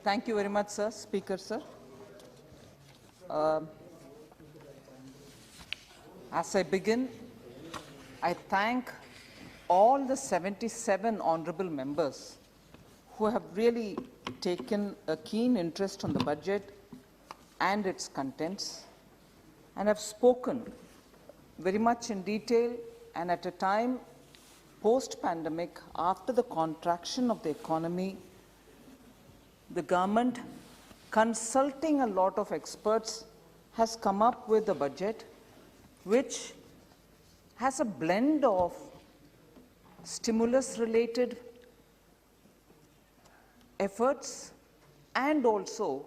Thank you very much, sir. Speaker, sir. As I begin, I thank all the 77 honourable members who have really taken a keen interest on the budget and its contents and have spoken very much in detail and at a time post-pandemic, after the contraction of the economy, the government, consulting a lot of experts, has come up with a budget which has a blend of stimulus-related efforts, and also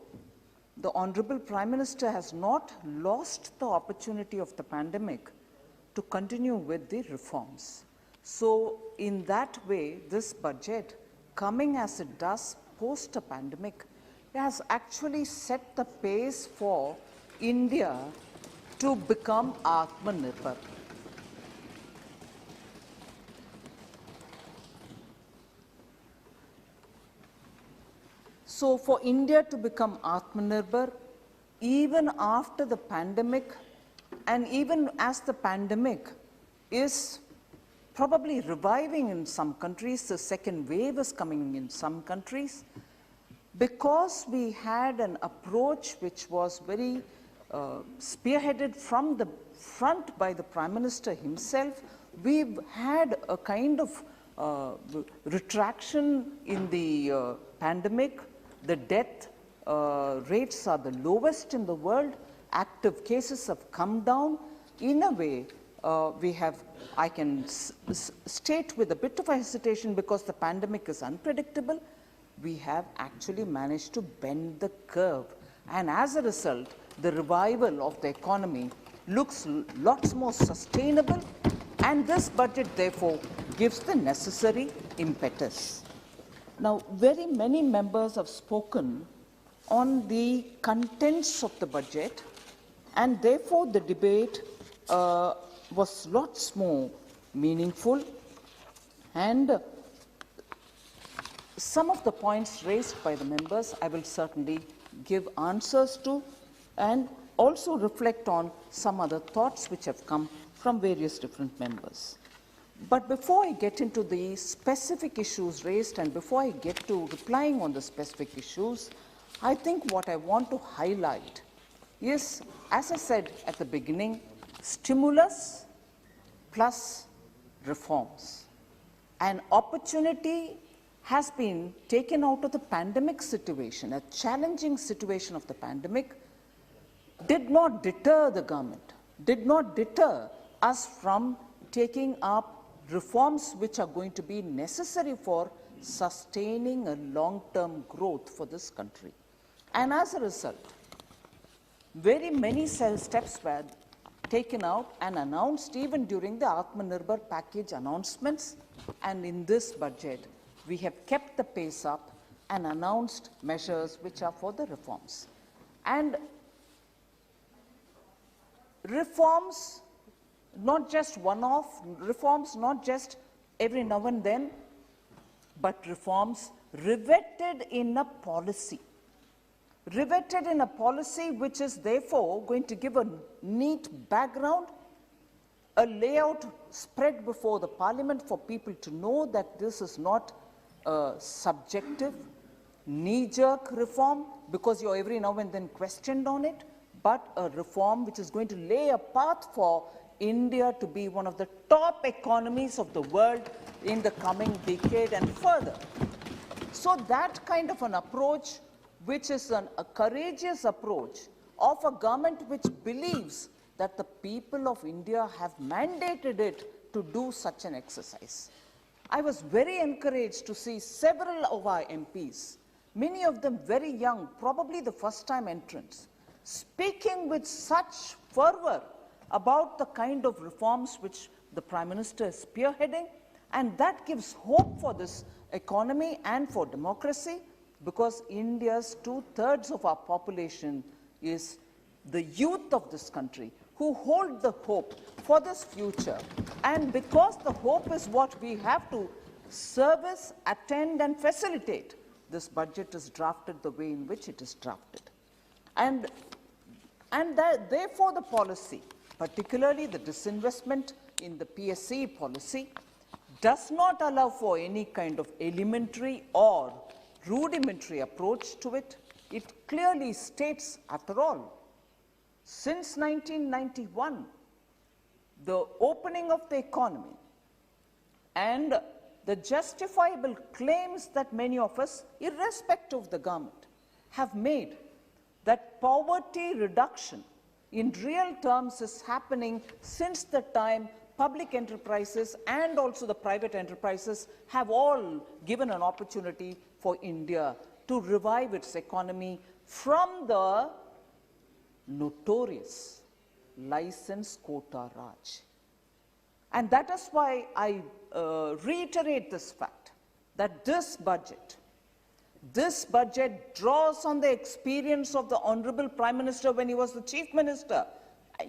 the Honorable Prime Minister has not lost the opportunity of the pandemic to continue with the reforms. So in that way, this budget, coming as it does post a pandemic, has actually set the pace for India to become Atmanirbhar. So for India to become Atmanirbhar, even after the pandemic, and even as the pandemic is probably reviving in some countries, the second wave is coming in some countries, because we had an approach which was very spearheaded from the front by the Prime Minister himself, we've had a kind of retraction in the pandemic. The death rates are the lowest in the world. Active cases have come down. In a way, I can state with a bit of a hesitation, because the pandemic is unpredictable, we have actually managed to bend the curve. And as a result, the revival of the economy looks lots more sustainable, and this budget therefore gives the necessary impetus. Now, very many members have spoken on the contents of the budget, and therefore the debate was lots more meaningful, and some of the points raised by the members I will certainly give answers to, and also reflect on some other thoughts which have come from various different members. But before I get into the specific issues raised, and before I get to replying on the specific issues, I think what I want to highlight is, as I said at the beginning, stimulus plus reforms. An opportunity has been taken out of the pandemic situation. A challenging situation of the pandemic did not deter the government, did not deter us from taking up reforms which are going to be necessary for sustaining a long-term growth for this country. And as a result, very many steps were taken out and announced even during the Atmanirbhar package announcements, and in this budget we have kept the pace up and announced measures which are for the reforms. And reforms, not just one-off, reforms not just every now and then, but reforms riveted in a policy. Riveted in a policy which is therefore going to give a neat background, a layout spread before the Parliament for people to know that this is not a subjective, knee-jerk reform because you're every now and then questioned on it, but a reform which is going to lay a path for India to be one of the top economies of the world in the coming decade and further. So that kind of an approach, which is a courageous approach of a government which believes that the people of India have mandated it to do such an exercise. I was very encouraged to see several of our MPs, many of them very young, probably the first-time entrants, speaking with such fervor about the kind of reforms which the Prime Minister is spearheading, and that gives hope for this economy and for democracy, because India's 2/3 of our population is the youth of this country who hold the hope for this future. And because the hope is what we have to service, attend and facilitate, this budget is drafted the way in which it is drafted. And therefore the policy, particularly the disinvestment in the PSE policy, does not allow for any kind of elementary or rudimentary approach to it. It clearly states, after all, since 1991, the opening of the economy and the justifiable claims that many of us, irrespective of the government, have made, that poverty reduction in real terms is happening since the time public enterprises and also the private enterprises have all given an opportunity for India to revive its economy from the notorious license quota Raj. And that is why I reiterate this fact, that this budget draws on the experience of the Honorable Prime Minister when he was the Chief Minister.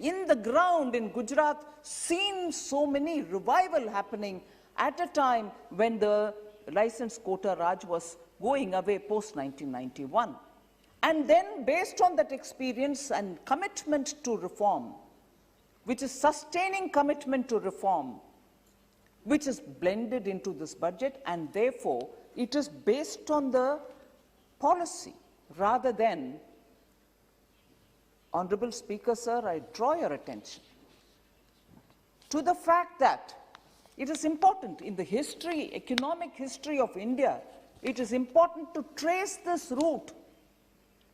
In the ground in Gujarat, seen so many revival happening at a time when the license quota Raj was going away post-1991. And then, based on that experience and commitment to reform, which is sustaining commitment to reform, which is blended into this budget, and therefore it is based on the policy rather than, Honorable Speaker, sir, I draw your attention to the fact that it is important in the history, economic history of India, it is important to trace this route.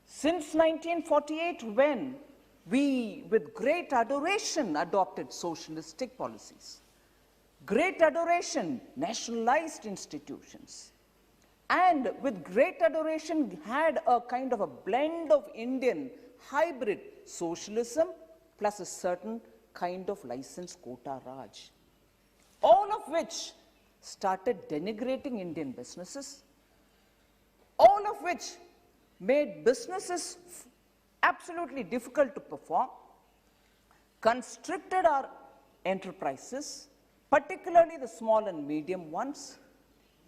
Since 1948, when we, with great adoration, adopted socialistic policies, great adoration, nationalized institutions, and with great adoration had a kind of a blend of Indian hybrid socialism plus a certain kind of license quota Raj, all of which started denigrating Indian businesses, all of which made businesses absolutely difficult to perform, constricted our enterprises, particularly the small and medium ones.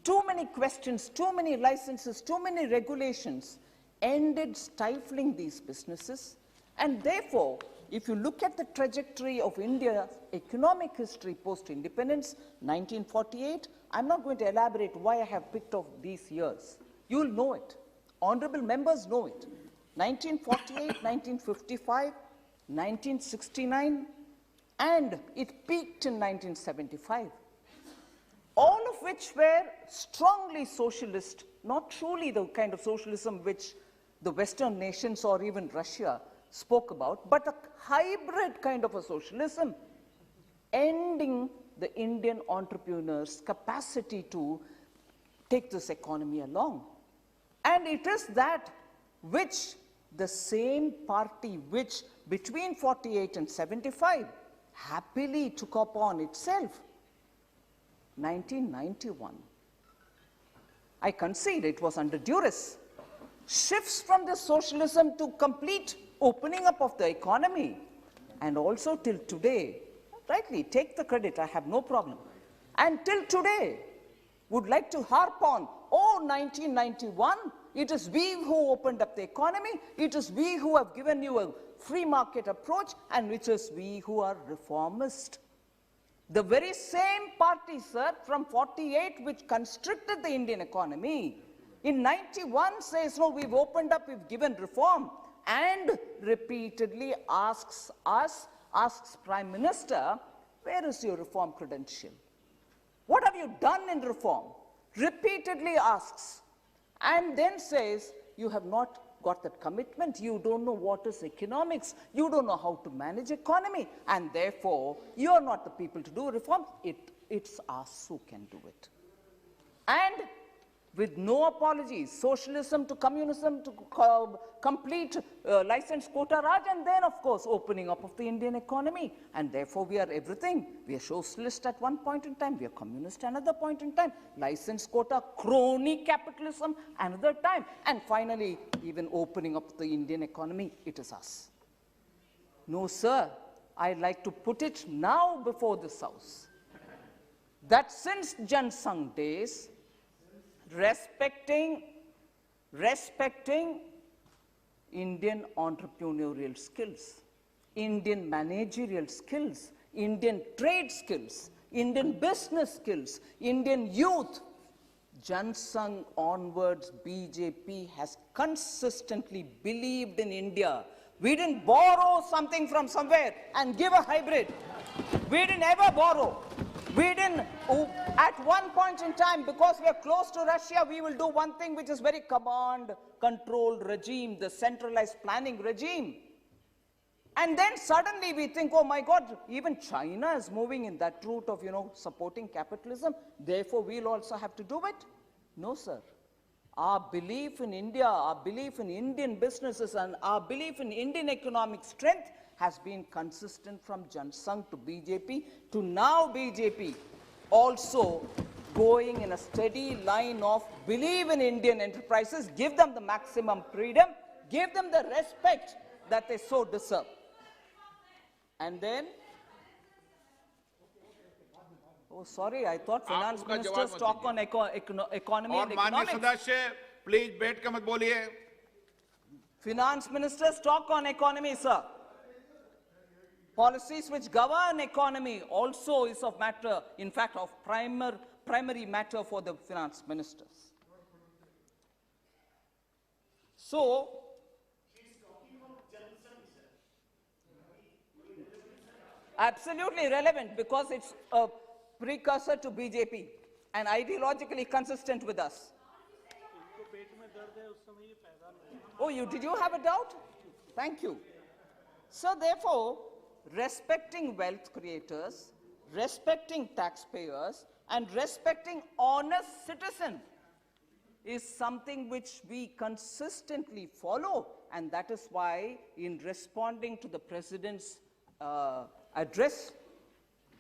Too many questions, too many licenses, too many regulations ended stifling these businesses. And therefore, if you look at the trajectory of India's economic history post-independence, 1948, I'm not going to elaborate why I have picked off these years. You'll know it. Honorable members know it. 1948, 1955, 1969, and it peaked in 1975. All of which were strongly socialist, not truly the kind of socialism which the Western nations or even Russia spoke about, but a hybrid kind of a socialism, ending the Indian entrepreneurs' capacity to take this economy along. And it is that which the same party which between 48 and 75 happily took upon itself. 1991. I concede it was under duress. Shifts from the socialism to complete opening up of the economy, and also till today, rightly take the credit, I have no problem, and till today would like to harp on, oh, 1991, it is we who opened up the economy, it is we who have given you a free market approach, and it is we who are reformist. The very same party, sir, from 48, which constricted the Indian economy, in 91 says, no, we've opened up, we've given reform, and repeatedly asks us, asks Prime Minister, where is your reform credential? What have you done in reform? Repeatedly asks, and then says, you have not got that commitment, you don't know what is economics, you don't know how to manage economy, and therefore, you are not the people to do reform, it's us who can do it. And with no apologies, socialism to communism to complete license quota Raj, and then of course opening up of the Indian economy, and therefore we are everything. We are socialist at one point in time, we are communist another point in time, license quota, crony capitalism another time, and finally even opening up the Indian economy, it is us. No sir, I'd like to put it now before this house, that since Jan Sangh days, respecting respecting Indian entrepreneurial skills, Indian managerial skills, Indian trade skills, Indian business skills, Indian youth. Jan Sangh onwards, BJP has consistently believed in India. We didn't borrow something from somewhere and give a hybrid. We didn't ever borrow. We didn't, at one point in time, because we are close to Russia, we will do one thing which is very command-controlled regime, the centralized planning regime. And then suddenly we think, oh my God, even China is moving in that route of, supporting capitalism. Therefore, we'll also have to do it. No, sir. Our belief in India, our belief in Indian businesses, and our belief in Indian economic strength has been consistent from Jan Sangh to BJP to now BJP, also going in a steady line of believe in Indian enterprises, give them the maximum freedom, give them the respect that they so deserve. And then, oh sorry, I thought finance minister's talk on economy and economics. सदस्य please बैठ के मत बोलिए. Finance minister's talk on economy, sir. Policies which govern economy also is of matter, in fact, of primary matter for the finance ministers. So, absolutely relevant because it's a precursor to BJP and ideologically consistent with us. Oh, did you have a doubt? Thank you. So therefore, respecting wealth creators, respecting taxpayers, and respecting honest citizens is something which we consistently follow, and that is why in responding to the President's address,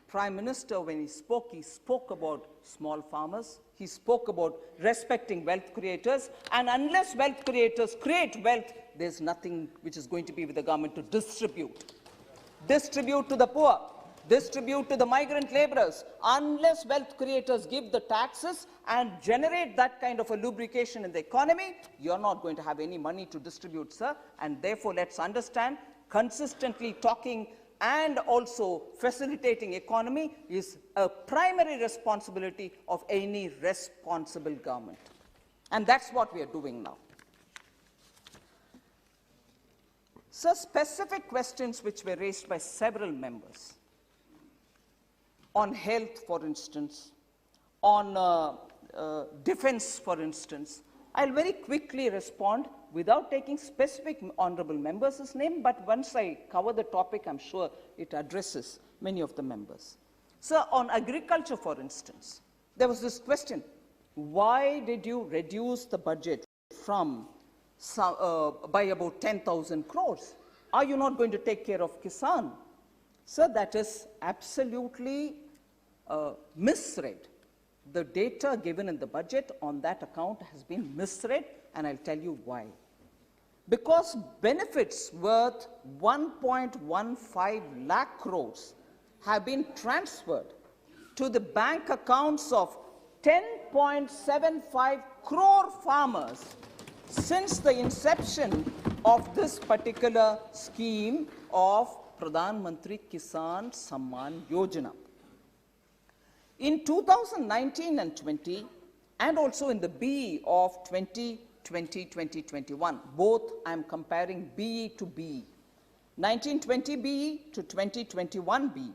Prime Minister, when he spoke about small farmers, he spoke about respecting wealth creators, and unless wealth creators create wealth, there's nothing which is going to be with the government to distribute. Distribute to the poor, distribute to the migrant laborers. Unless wealth creators give the taxes and generate that kind of a lubrication in the economy, you're not going to have any money to distribute, sir. And therefore, let's understand, consistently talking and also facilitating economy is a primary responsibility of any responsible government. And that's what we are doing now. So specific questions which were raised by several members on health, for instance, on defense, for instance, I'll very quickly respond without taking specific honorable members' name, but once I cover the topic, I'm sure it addresses many of the members. So on agriculture, for instance, there was this question, why did you reduce the budget from by about 10,000 crores? Are you not going to take care of Kisan? So that is absolutely misread. The data given in the budget on that account has been misread, and I'll tell you why. Because benefits worth 1.15 lakh crores have been transferred to the bank accounts of 10.75 crore farmers since the inception of this particular scheme of Pradhan Mantri Kisan Samman Yojana. In 2019 and 20, and also in the BE of 2020-2021, both I'm comparing BE to BE. 1920 BE to 2021 BE,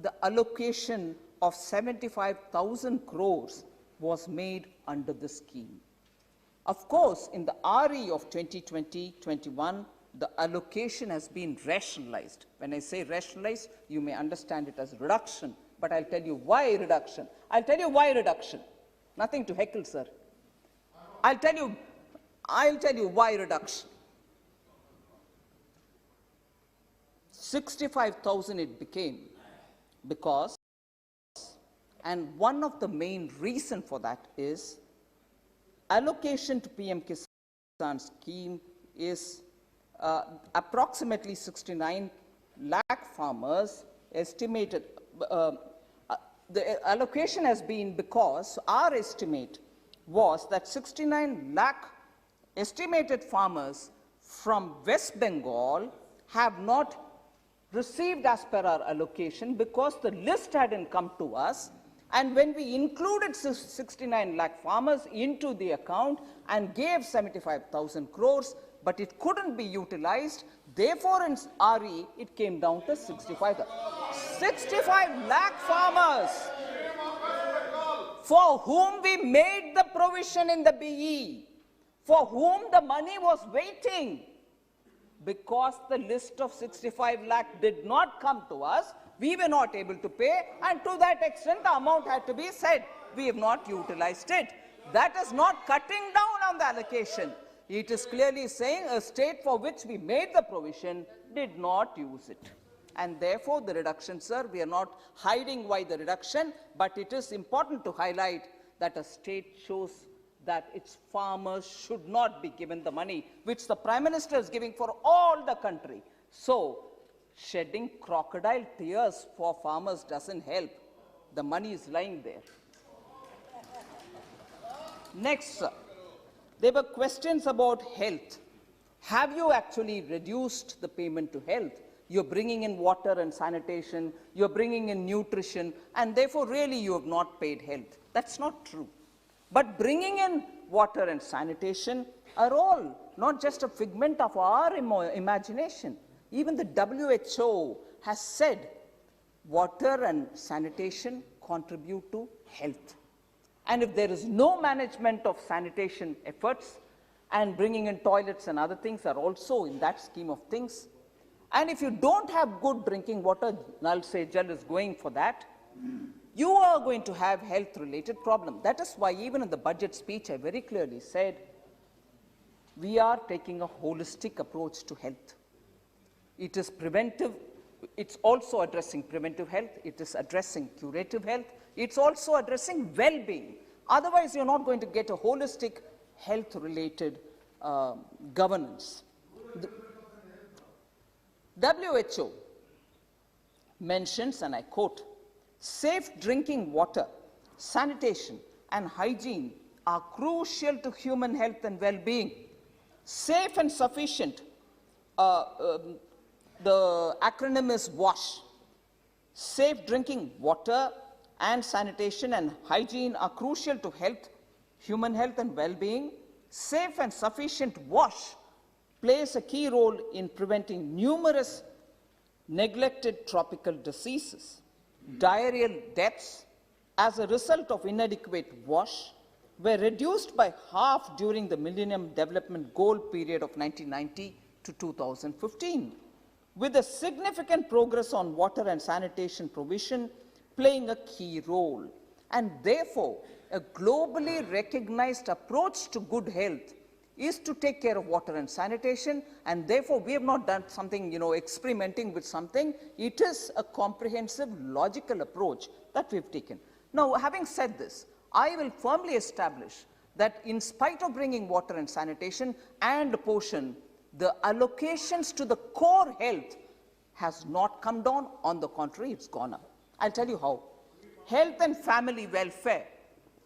the allocation of 75,000 crores was made under the scheme. Of course, in the RE of 2020-21, the allocation has been rationalized. When I say rationalized, you may understand it as reduction, but I'll tell you why reduction. I'll tell you why reduction. Nothing to heckle, sir. I'll tell you why reduction. 65,000 it became because, and one of the main reason for that is allocation to PM Kisan scheme is approximately 69 lakh farmers estimated. The allocation has been because our estimate was that 69 lakh estimated farmers from West Bengal have not received as per our allocation because the list hadn't come to us. And when we included 69 lakh farmers into the account and gave 75,000 crores, but it couldn't be utilized, therefore in RE it came down to 65 lakh farmers for whom we made the provision in the BE, for whom the money was waiting. Because the list of 65 lakh did not come to us, we were not able to pay, and to that extent the amount had to be said. We have not utilized it. That is not cutting down on the allocation. It is clearly saying a state for which we made the provision did not use it. And therefore the reduction, sir, we are not hiding why the reduction, but it is important to highlight that a state shows that its farmers should not be given the money which the Prime Minister is giving for all the country. So, shedding crocodile tears for farmers doesn't help. The money is lying there. Next, sir, there were questions about health. Have you actually reduced the payment to health? You're bringing in water and sanitation, you're bringing in nutrition, and therefore really you have not paid health. That's not true. But bringing in water and sanitation are all not just a figment of our imagination. Even the WHO has said water and sanitation contribute to health. And if there is no management of sanitation efforts, and bringing in toilets and other things are also in that scheme of things, and if you don't have good drinking water, Nal Se Jal is going for that, you are going to have health-related problems. That is why even in the budget speech, I very clearly said, we are taking a holistic approach to health. It is preventive, it's also addressing preventive health, it is addressing curative health, it's also addressing well-being. Otherwise, you're not going to get a holistic health-related governance. The WHO mentions, and I quote, safe drinking water, sanitation, and hygiene are crucial to human health and well-being. Safe and sufficient, the acronym is WASH. Safe drinking water and sanitation and hygiene are crucial to health, human health and well-being. Safe and sufficient WASH plays a key role in preventing numerous neglected tropical diseases. Diarrheal deaths as a result of inadequate WASH were reduced by half during the Millennium Development Goal period of 1990 to 2015, with a significant progress on water and sanitation provision playing a key role. And therefore, a globally recognized approach to good health is to take care of water and sanitation, and therefore we have not done something, experimenting with something. It is a comprehensive, logical approach that we've taken. Now, having said this, I will firmly establish that in spite of bringing water and sanitation and portion, the allocations to the core health has not come down. On the contrary, it's gone up. I'll tell you how. Health and family welfare.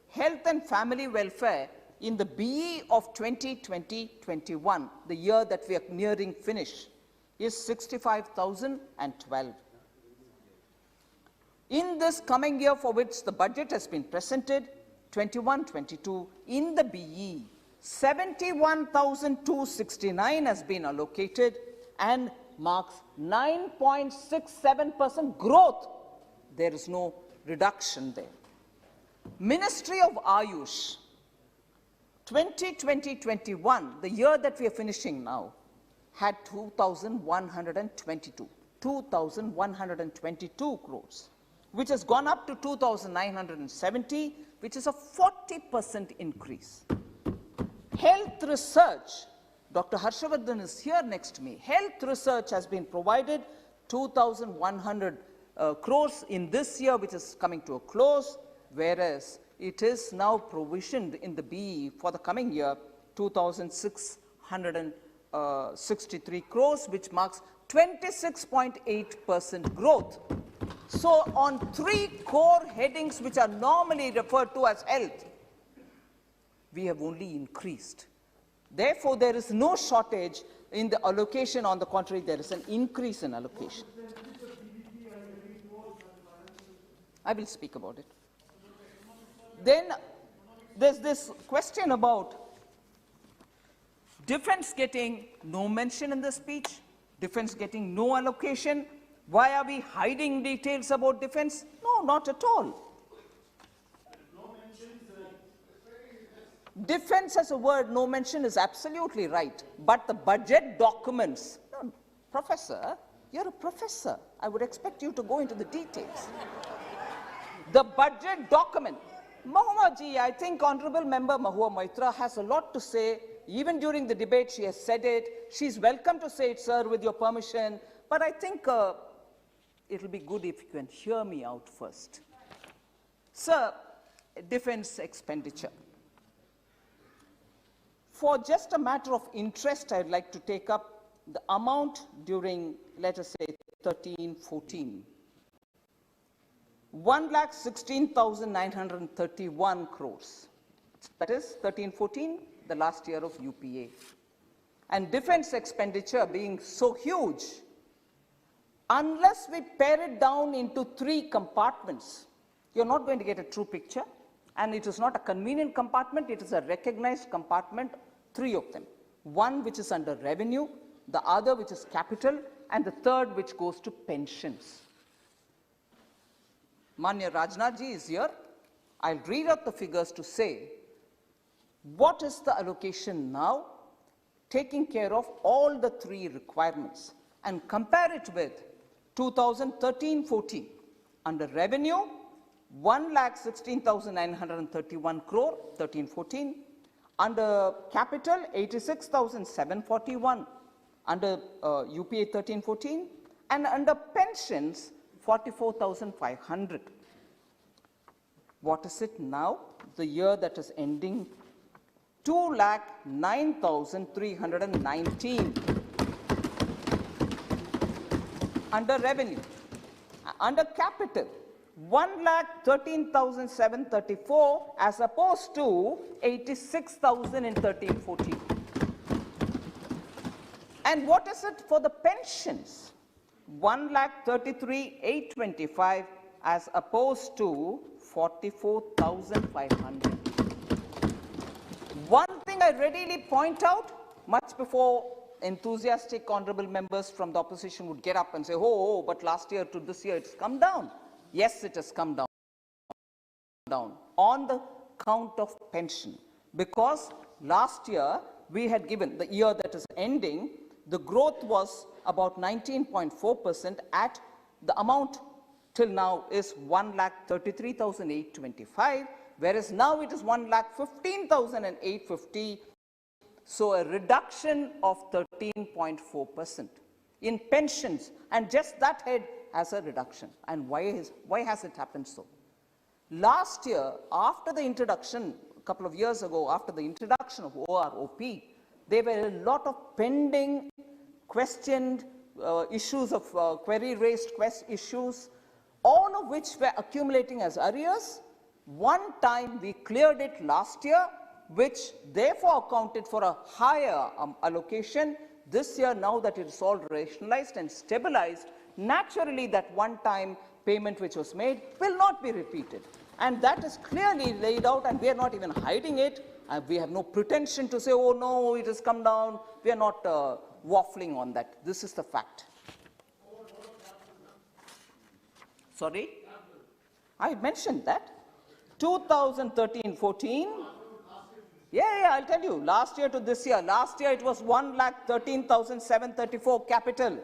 Health and family welfare in the BE of 2020-21, the year that we are nearing finish, is 65,012. In this coming year for which the budget has been presented, 21-22, in the BE, 71,269 has been allocated and marks 9.67% growth. There is no reduction there. Ministry of Ayush, 2020-21, the year that we are finishing now, had 2,122 crores, which has gone up to 2,970, which is a 40% increase. Health research, Dr. Harshavardhan is here next to me. Health research has been provided 2,100 crores in this year, which is coming to a close, whereas it is now provisioned in the BE for the coming year, 2,663 crores, which marks 26.8% growth. So on three core headings which are normally referred to as health, we have only increased Therefore, there is no shortage in the allocation. On the contrary, there is an increase in allocation. I will speak about it. Then there's this question about defense getting no mention in the speech, defense getting no allocation. Why are we hiding details about defense? No, not at all. Defense as a word, no mention, is absolutely right. But the budget documents, no, Professor, you're a professor. I would expect you to go into the details. The budget document. Mahua ji, I think Honorable Member Mahua Maitra has a lot to say. Even during the debate, she has said it. She's welcome to say it, sir, with your permission. But I think it'll be good if you can hear me out first. Sir, defense expenditure. For just a matter of interest, I'd like to take up the amount during, let us say, 13-14. 1,16,931 crores. That is 13-14, the last year of UPA. And defense expenditure being so huge, unless we pare it down into 3 compartments, you're not going to get a true picture. And it is not a convenient compartment, it is a recognized compartment, 3 of them. One which is under revenue, the other which is capital, and the third which goes to pensions. Manya Rajnath ji is here. I'll read out the figures to say what is the allocation now, taking care of all the 3 requirements, and compare it with 2013-14. Under revenue, 1,16,931 crore, 13-14. Under capital, 86,741. Under UPA 13-14. And under pensions, 44,500. What is it now? The year that is ending, 2,09,319. Under revenue. Under capital, 1,13,734 as opposed to 86,000 in 13-14. And what is it for the pensions? 1,33,825 as opposed to 44,500. One thing I readily point out, much before enthusiastic honorable members from the opposition would get up and say, oh, but last year to this year it's come down. Yes, it has come down on the count of pension, because last year we had given, the year that is ending, the growth was about 19.4%. at the amount till now is 1,33,825, whereas now it is 1,15,850. So a reduction of 13.4% in pensions, and just that head has a reduction. And why has it happened so? Last year, after the introduction, a couple of years ago, after the introduction of OROP, there were a lot of pending, questioned issues of query-raised issues, all of which were accumulating as arrears. One time we cleared it last year, which therefore accounted for a higher allocation. This year, now that it is all rationalized and stabilized, naturally that one-time payment which was made will not be repeated. And that is clearly laid out, and we are not even hiding it. We have no pretension to say, oh no, it has come down. We are not waffling on that. This is the fact. Sorry? I mentioned that. 2013-14. Yeah, I'll tell you. Last year to this year. Last year it was 1,13,734 capital.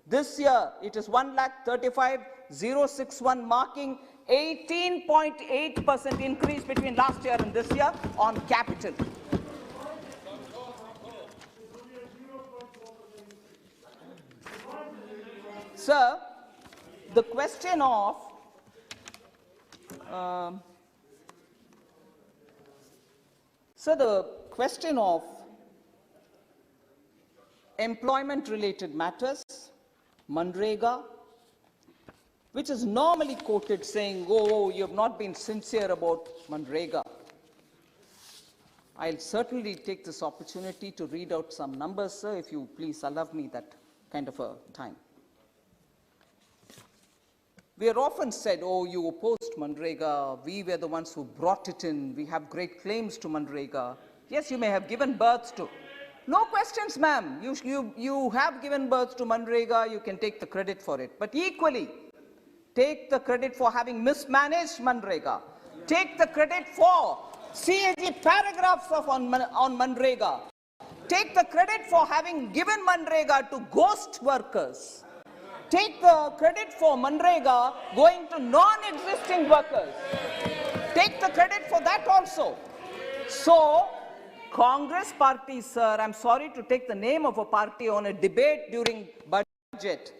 This year it is 1,35,061, marking 18.8% increase between last year and this year on capital. Sir, the question of employment-related matters, Manrega, which is normally quoted, saying, oh, you have not been sincere about Manrega. 2013-14, 1,16,931 crore, 13-14. Under revenue, 1,16,931 crore, 13-14. Under capital, 86,741. Under pensions, 44,500. One thing I readily point out, much before enthusiastic honorable members from the opposition would get up and say, oh, but last year to this year it's come down. Yes, it has come down on the count of pension, because last year we had given, the year that is ending, 2,09,319. And what is it now? The year that is ending, 2,09,319. I'll certainly take this opportunity to read out some numbers, sir, if you please allow me that kind of a time. We are often said, oh, you opposed Manrega, we were the ones who brought it in, we have great claims to Manrega. Yes, you may have given birth to. No questions, ma'am. You have given birth to Manrega, you can take the credit for it. But equally, take the credit for having mismanaged Manrega. Take the credit for CAG paragraphs on Manrega. Take the credit for having given Manrega to ghost workers. Take the credit for Manrega going to non-existing workers. Take the credit for that also. So, Congress party, sir, I'm sorry to take the name of a party on a debate during budget,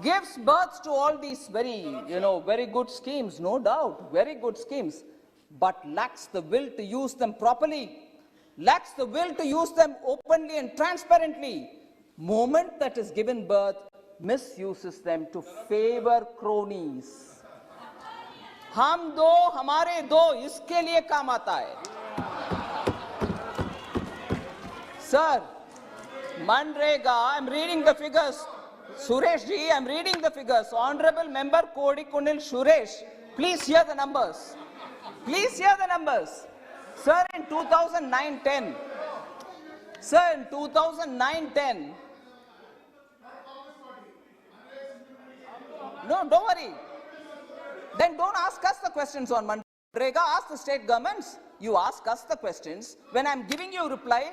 gives birth to all these very good schemes, no doubt, very good schemes, but lacks the will to use them properly, lacks the will to use them openly and transparently. Moment that is given birth, misuses them to favor cronies. हम दो, हमारे दो, इसके लिए काम आता है. Sir, Manrega, I'm reading the figures. Suresh ji, I'm reading the figures. Honorable Member Kodikunil Suresh, please hear the numbers. Please hear the numbers. Sir, in 2009-10, sir, in 2009-10, no, don't worry. Then don't ask us the questions on Manrega. Ask the state governments. You ask us the questions. When I'm giving you reply,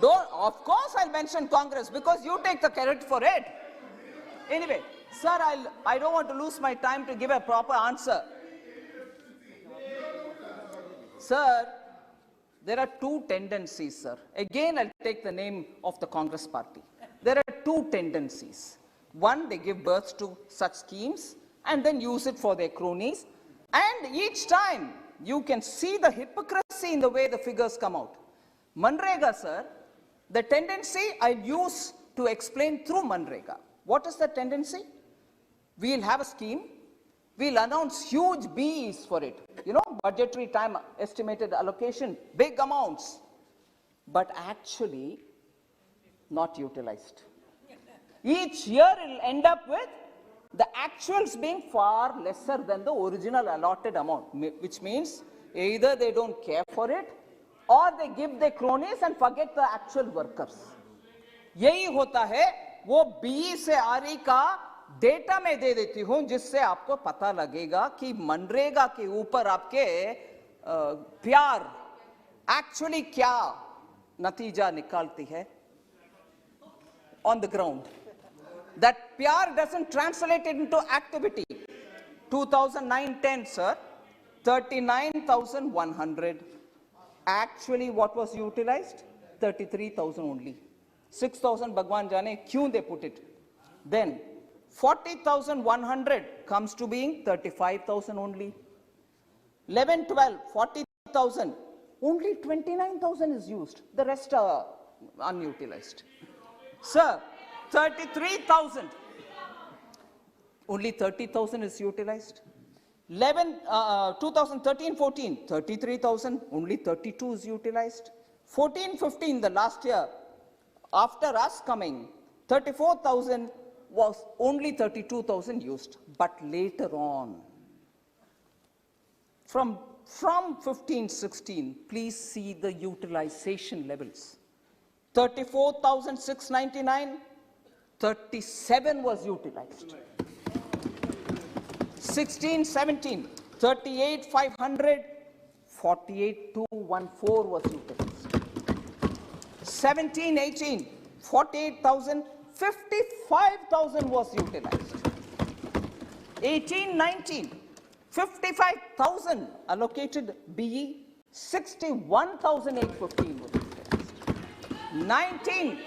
don't, of course I'll mention Congress because you take the credit for it. Anyway, sir, I don't want to lose my time to give a proper answer. Sir, there are two tendencies, sir. Again, I'll take the name of the Congress party. There are two tendencies. One, they give birth to such schemes and then use it for their cronies. And each time, you can see the hypocrisy in the way the figures come out. Manrega, sir, the tendency I'll use to explain through Manrega. What is the tendency? We'll have a scheme. We'll announce huge BEs for it. You know, budgetary time estimated allocation, big amounts. But actually, not utilized. Each year it will end up with the actuals being far lesser than the original allotted amount, which means either they don't care for it or they give their cronies and forget the actual workers. यही होता है, वो BE से RE का data में दे देती हूं जिससे आपको पता लगेगा कि मनरेगा के ऊपर आपके प्यार एक्चुअली क्या नतीजा निकालती है on the ground. That pyar doesn't translate it into activity. 2009-10, sir, 39,100. Actually, what was utilized? 33,000 only. 6,000 Bhagwan Jane, kyun they put it? Then, 40,100 comes to being 35,000 only. 11-12, 40,000. Only 29,000 is used. The rest are unutilized. Sir, 33,000. Only 30,000 is utilized. 2013-14, 33,000. Only 32 is utilized. 14-15, the last year, after us coming, 34,000 was only 32,000 used. But later on, from 15-16, please see the utilization levels. 34,699, 37 was utilized. 16-17, 38,500, 48,214 was utilized. 17-18, 48,000, 55,000 was utilized. 18-19, 55,000 allocated BE, 61,815 was utilized. 19.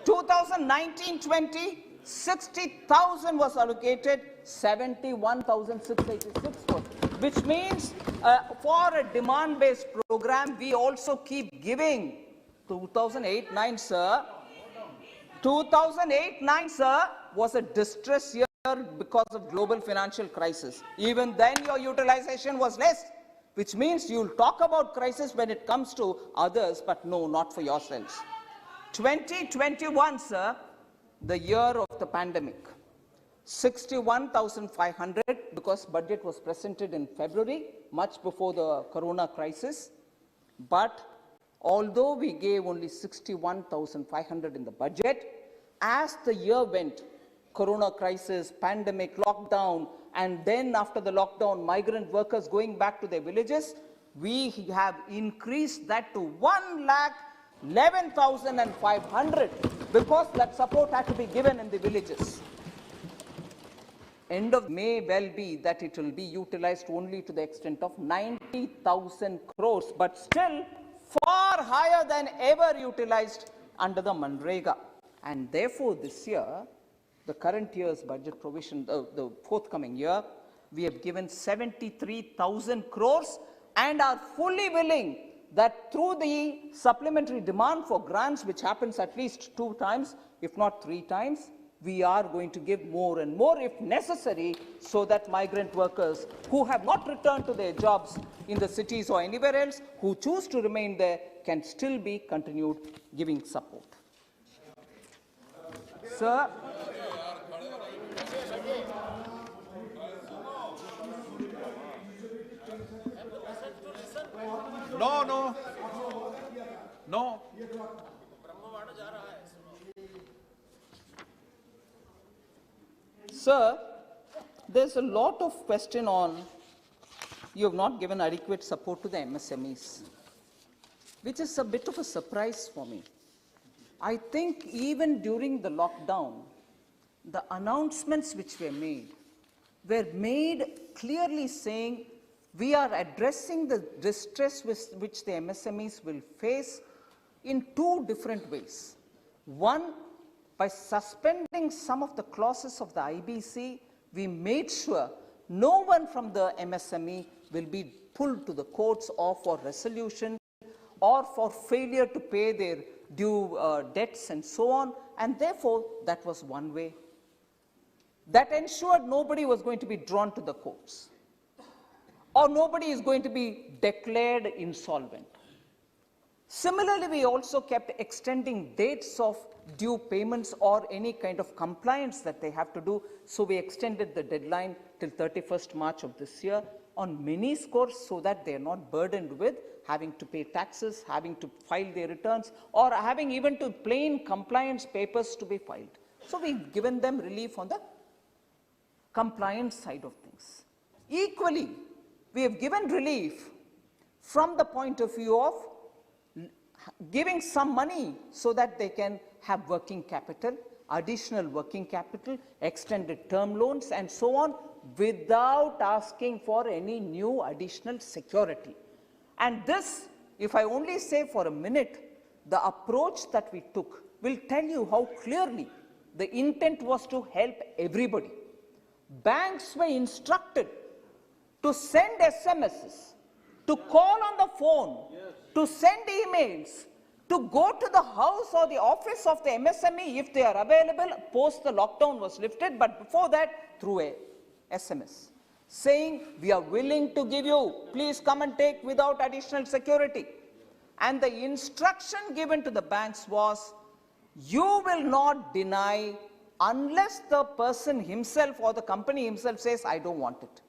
(2019-20) 60,000 was allocated, 71,686 was, which means for a demand-based program, we also keep giving. 2008-9, sir. 2008-9, sir, was a distress year because of global financial crisis. Even then your utilization was less, which means you'll talk about crisis when it comes to others, but no, not for yourselves. 2021, sir, the year of the pandemic, 61,500, because budget was presented in February, much before the corona crisis. But although we gave only 61,500 in the budget, as the year went, corona crisis, pandemic, lockdown, and then after the lockdown, migrant workers going back to their villages, we have increased that to 1,11,500 because that support had to be given in the villages. End of may well be that it will be utilized only to the extent of 90,000 crores, but still far higher than ever utilized under the Manrega. And therefore, this year, the current year's budget provision, the forthcoming year, we have given 73,000 crores and are fully willing that through the supplementary demand for grants, which happens at least 2 times, if not 3 times, we are going to give more and more if necessary, so that migrant workers who have not returned to their jobs in the cities or anywhere else, who choose to remain there, can still be continued giving support. Sir, No. Sir, there's a lot of question on you have not given adequate support to the MSMEs, which is a bit of a surprise for me. I think even during the lockdown, the announcements which were made clearly saying we are addressing the distress which the MSMEs will face in 2 different ways. One, by suspending some of the clauses of the IBC, we made sure no one from the MSME will be pulled to the courts or for resolution or for failure to pay their due debts and so on. And therefore, that was one way. That ensured nobody was going to be drawn to the courts, or nobody is going to be declared insolvent. Similarly, we also kept extending dates of due payments or any kind of compliance that they have to do. So we extended the deadline till 31st March of this year on many scores, so that they are not burdened with having to pay taxes, having to file their returns, or having even to plain compliance papers to be filed. So we've given them relief on the compliance side of things. Equally, we have given relief from the point of view of giving some money so that they can have working capital, additional working capital, extended term loans, and so on, without asking for any new additional security. And this, if I only say for a minute, the approach that we took will tell you how clearly the intent was to help everybody. Banks were instructed to send SMSs, to call on the phone, to send emails, to go to the house or the office of the MSME if they are available. Post the lockdown was lifted, but before that, through a SMS, saying we are willing to give you, please come and take without additional security. And the instruction given to the banks was, you will not deny unless the person himself or the company himself says, I don't want it.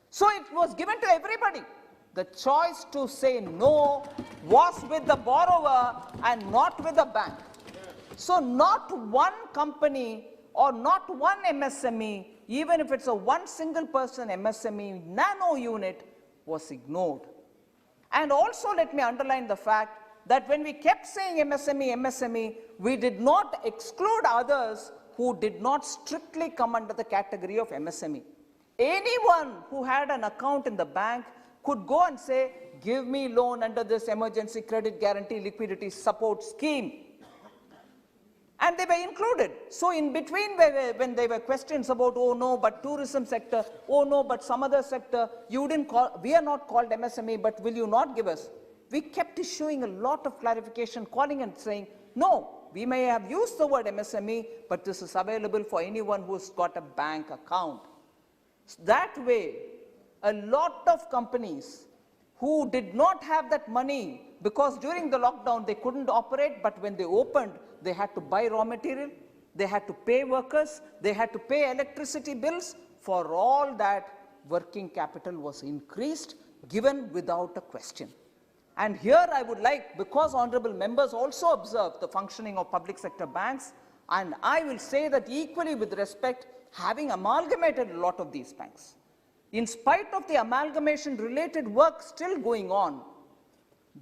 So it was given to everybody. The choice to say no was with the borrower and not with the bank. So not one company or not one MSME, even if it's a one single person MSME nano unit, was ignored. And also let me underline the fact that when we kept saying MSME, we did not exclude others who did not strictly come under the category of MSME. Anyone who had an account in the bank could go and say, give me loan under this emergency credit guarantee liquidity support scheme. And they were included. So in between, when there were questions about, oh no, but tourism sector, oh no, but some other sector, you didn't call, we are not called MSME, but will you not give us? We kept issuing a lot of clarification, calling and saying, no, We may have used the word MSME, but this is available for anyone who's got a bank account. That way, a lot of companies who did not have that money, because during the lockdown they couldn't operate, but when they opened, they had to buy raw material, they had to pay workers, they had to pay electricity bills. For all that, working capital was increased, given without a question. And here I would like, because honorable members also observe the functioning of public sector banks, and I will say that equally with respect, having amalgamated a lot of these banks, in spite of the amalgamation related work still going on,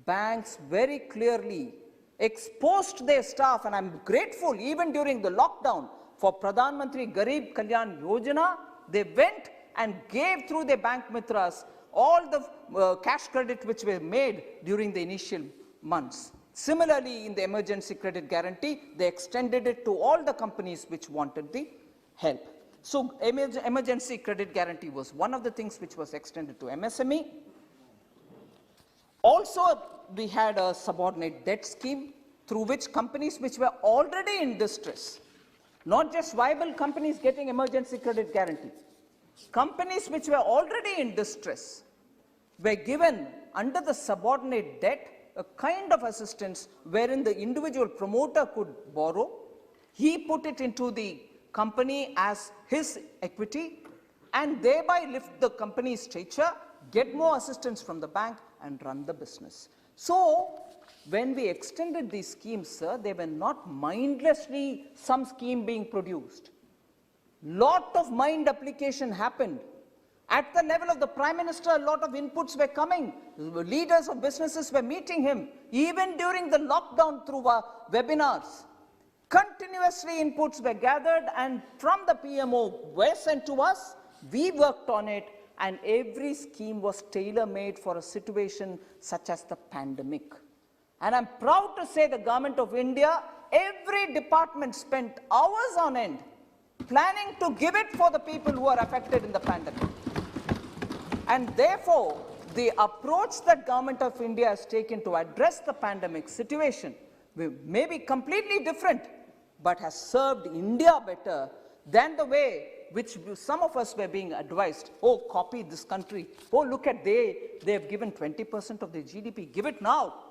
banks very clearly exposed their staff, and I'm grateful even during the lockdown for Pradhan Mantri Garib Kalyan Yojana. They went and gave through their bank mitras all the cash credit which were made during the initial months. Similarly, in the emergency credit guarantee, they extended it to all the companies which wanted the help. So emergency credit guarantee was one of the things which was extended to MSME. Also, we had a subordinate debt scheme through which companies which were already in distress, not just viable companies getting emergency credit guarantee, companies which were already in distress were given under the subordinate debt a kind of assistance wherein the individual promoter could borrow. He put it into the company as his equity and thereby lift the company's stature, get more assistance from the bank and run the business. So, when we extended these schemes, sir, they were not mindlessly some scheme being produced. Lot of mind application happened. At the level of the Prime Minister, a lot of inputs were coming. Leaders of businesses were meeting him, even during the lockdown through webinars. Continuously inputs were gathered and from the PMO were sent to us. We worked on it and every scheme was tailor-made for a situation such as the pandemic. And I'm proud to say the Government of India, every department spent hours on end planning to give it for the people who are affected in the pandemic. And therefore, the approach that Government of India has taken to address the pandemic situation may be completely different, but has served India better than the way which some of us were being advised. Oh, copy this country. Oh, look at they have given 20% of their GDP. Give it now.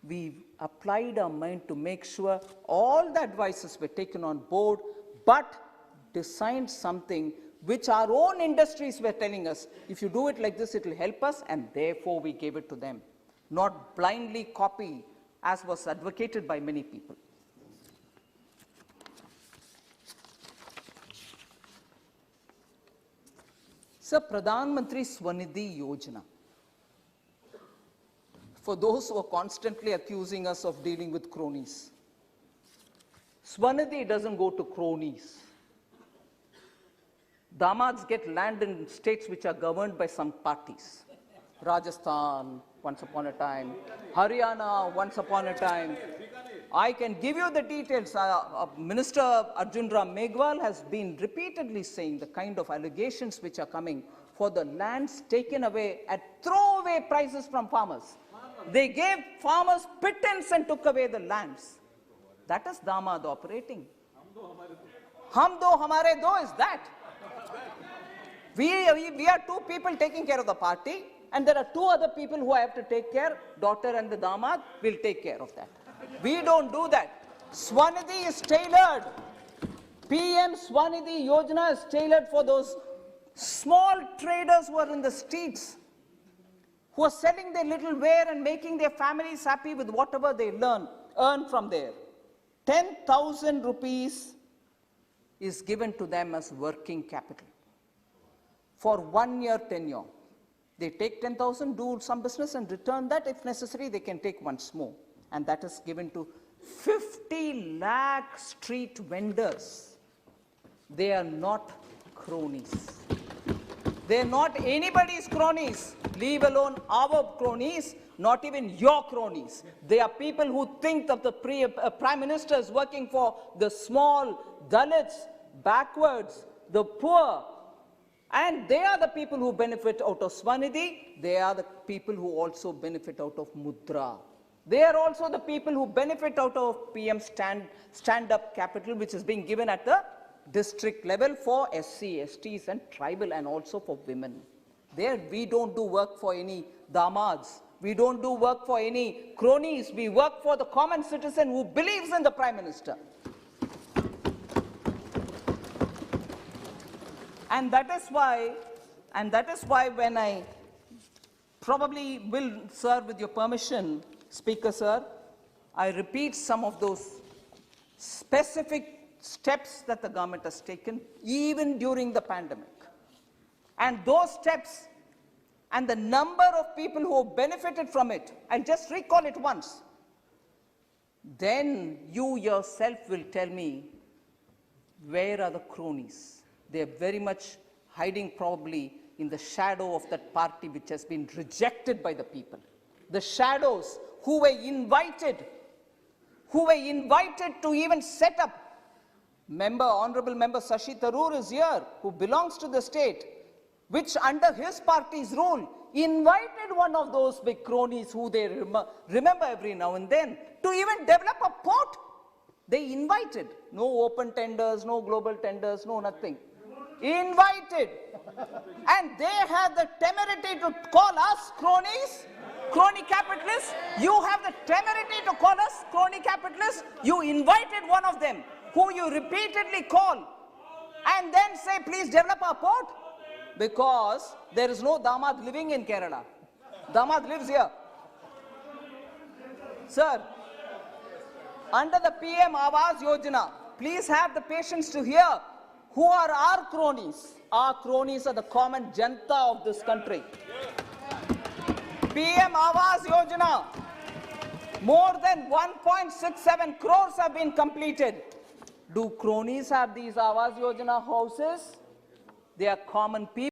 We applied our mind to make sure all the advices were taken on board, but designed something which our own industries were telling us, if you do it like this, it will help us, and therefore we gave it to them. Not blindly copy, as was advocated by many people. Sir, Pradhan Mantri Swanidhi Yojana. For those who are constantly accusing us of dealing with cronies, Swanidhi doesn't go to cronies. Damads get land in states which are governed by some parties. Rajasthan, once upon a time. Haryana, once upon a time. I can give you the details. Minister Arjun Ram Meghwal has been repeatedly saying the kind of allegations which are coming for the lands taken away at throwaway prices from farmers. They gave farmers pittance and took away the lands. That is Damad operating. Hum do hamare do is that. We are two people taking care of the party, and there are two other people who I have to take care. Daughter and the Damad will take care of that. We don't do that. Swanidhi is tailored. PM Swanidhi Yojana is tailored for those small traders who are in the streets, who are selling their little ware and making their families happy with whatever they earn from there. 10,000 rupees is given to them as working capital for 1 year tenure. They take 10,000, do some business and return that. If necessary, they can take once more. And that is given to 50 lakh street vendors. They are not cronies. They are not anybody's cronies, leave alone our cronies, not even your cronies. They are people who think of the Prime Minister as working for the small, Dalits, backwards, the poor. And they are the people who benefit out of Swanidhi. They are the people who also benefit out of Mudra. They are also the people who benefit out of PM stand-up capital, which is being given at the district level for SC, STs and tribal, and also for women. There we don't do work for any damads. We don't do work for any cronies. We work for the common citizen who believes in the Prime Minister. And that is why when I probably will, sir, with your permission, Speaker, sir, I repeat some of those specific steps that the government has taken even during the pandemic. And those steps and the number of people who benefited from it, I'll just recall it once. Then you yourself will tell me, where are the cronies? They're very much hiding probably in the shadow of that party which has been rejected by the people. The shadows who were invited to even set up. Honorable Member Shashi Tharoor is here, who belongs to the state, which under his party's rule invited one of those big cronies who they remember every now and then to even develop a port. They invited. No open tenders, no global tenders, no nothing. Invited. And they have the temerity to call us cronies, crony capitalists. You have the temerity to call us crony capitalists. You invited one of them who you repeatedly call and then say, please develop our port. Because there is no damad living in Kerala. Damad lives here. Sir, under the PM Awas Yojana, please have the patience to hear who are our cronies. Our cronies are the common janta of this country. PM Awas Yojana, more than 1.67 crores have been completed. Do cronies have these Awas Yojana houses? They are common people.